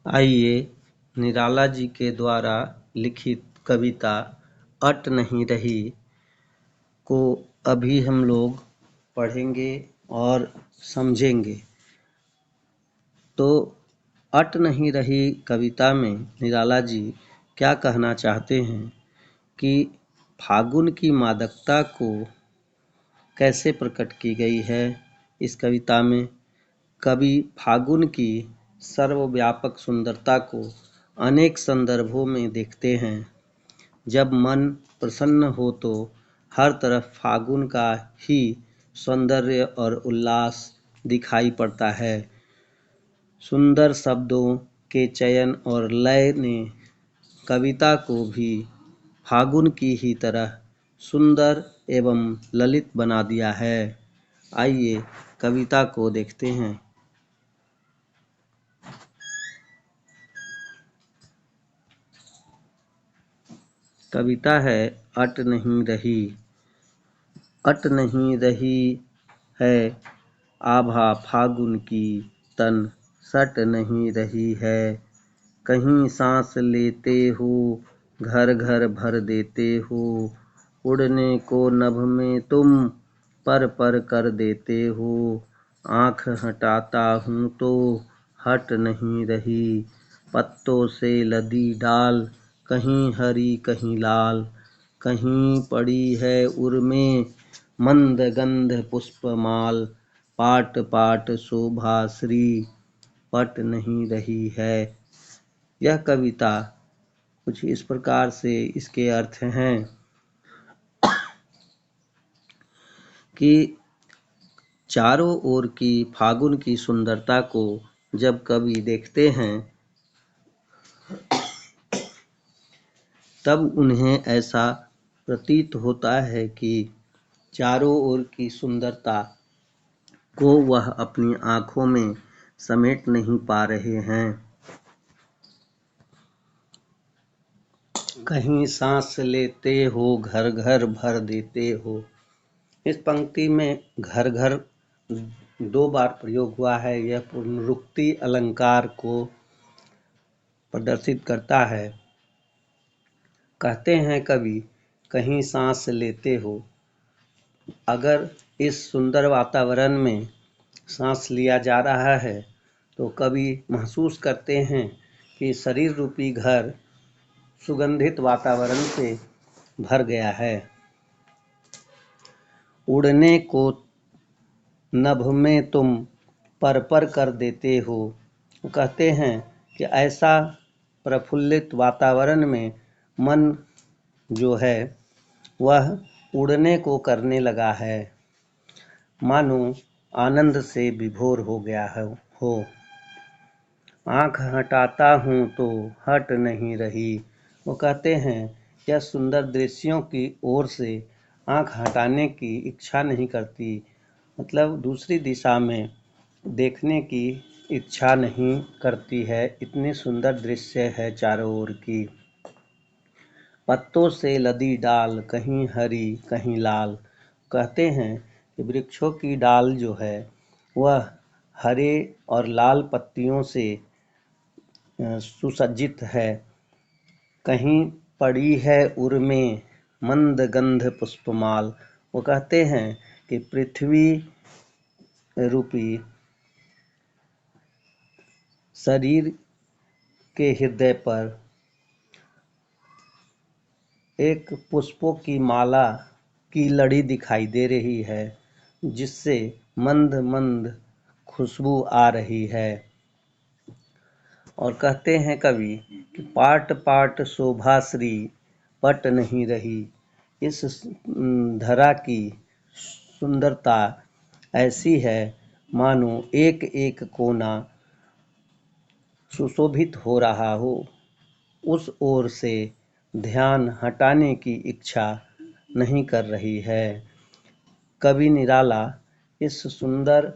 आइए निराला जी के द्वारा लिखित कविता अट नहीं रही को अभी हम लोग पढ़ेंगे और समझेंगे। तो अट नहीं रही कविता में निराला जी क्या कहना चाहते हैं कि फागुन की मादकता को कैसे प्रकट की गई है इस कविता में। कवि फागुन की सर्वव्यापक सुंदरता को अनेक संदर्भों में देखते हैं। जब मन प्रसन्न हो तो हर तरफ फागुन का ही सौंदर्य और उल्लास दिखाई पड़ता है। सुंदर शब्दों के चयन और लय ने कविता को भी फागुन की ही तरह सुंदर एवं ललित बना दिया है। आइए कविता को देखते हैं। कविता है अट नहीं रही। अट नहीं रही है आभा फागुन की, तन सट नहीं रही है। कहीं सांस लेते हो घर घर भर देते हो, उड़ने को नभ में तुम पर पर कर देते हो। आँख हटाता हूँ तो हट नहीं रही, पत्तों से लदी डाल कहीं हरी कहीं लाल। कहीं पड़ी है उर्मे मंद गंध पुष्पमाल, पाट पाट शोभा श्री पट नहीं रही है। यह कविता कुछ इस प्रकार से इसके अर्थ हैं कि चारों ओर की फागुन की सुंदरता को जब कवि देखते हैं तब उन्हें ऐसा प्रतीत होता है कि चारों ओर की सुंदरता को वह अपनी आँखों में समेट नहीं पा रहे हैं। कहीं सांस लेते हो घर घर भर देते हो। इस पंक्ति में घर घर दो बार प्रयोग हुआ है। यह पुनरुक्ति अलंकार को प्रदर्शित करता है। कहते हैं कवि कहीं सांस लेते हो। अगर इस सुंदर वातावरण में सांस लिया जा रहा है तो कवि महसूस करते हैं कि शरीर रूपी घर सुगंधित वातावरण से भर गया है। उड़ने को नभ में तुम पर पर कर देते हो। कहते हैं कि ऐसा प्रफुल्लित वातावरण में मन जो है वह उड़ने को करने लगा है, मानो आनंद से विभोर हो गया हो। आँख हटाता हूँ तो हट नहीं रही। वो कहते हैं यह सुंदर दृश्यों की ओर से आँख हटाने की इच्छा नहीं करती, मतलब दूसरी दिशा में देखने की इच्छा नहीं करती है। इतनी सुंदर दृश्य है चारों ओर की। पत्तों से लदी डाल कहीं हरी कहीं लाल। कहते हैं कि वृक्षों की डाल जो है वह हरे और लाल पत्तियों से सुसज्जित है। कहीं पड़ी है उर्मे मंद गंध पुष्पमाल। वो कहते हैं कि पृथ्वी रूपी शरीर के हृदय पर एक पुष्पों की माला की लड़ी दिखाई दे रही है, जिससे मंद मंद खुशबू आ रही है। और कहते हैं कवि कि पाट पाट शोभा श्री पट नहीं रही। इस धरा की सुंदरता ऐसी है मानो एक एक कोना सुशोभित हो रहा हो। उस ओर से ध्यान हटाने की इच्छा नहीं कर रही है। कवि निराला इस सुंदर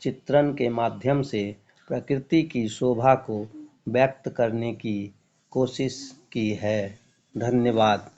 चित्रण के माध्यम से प्रकृति की शोभा को व्यक्त करने की कोशिश की है। धन्यवाद।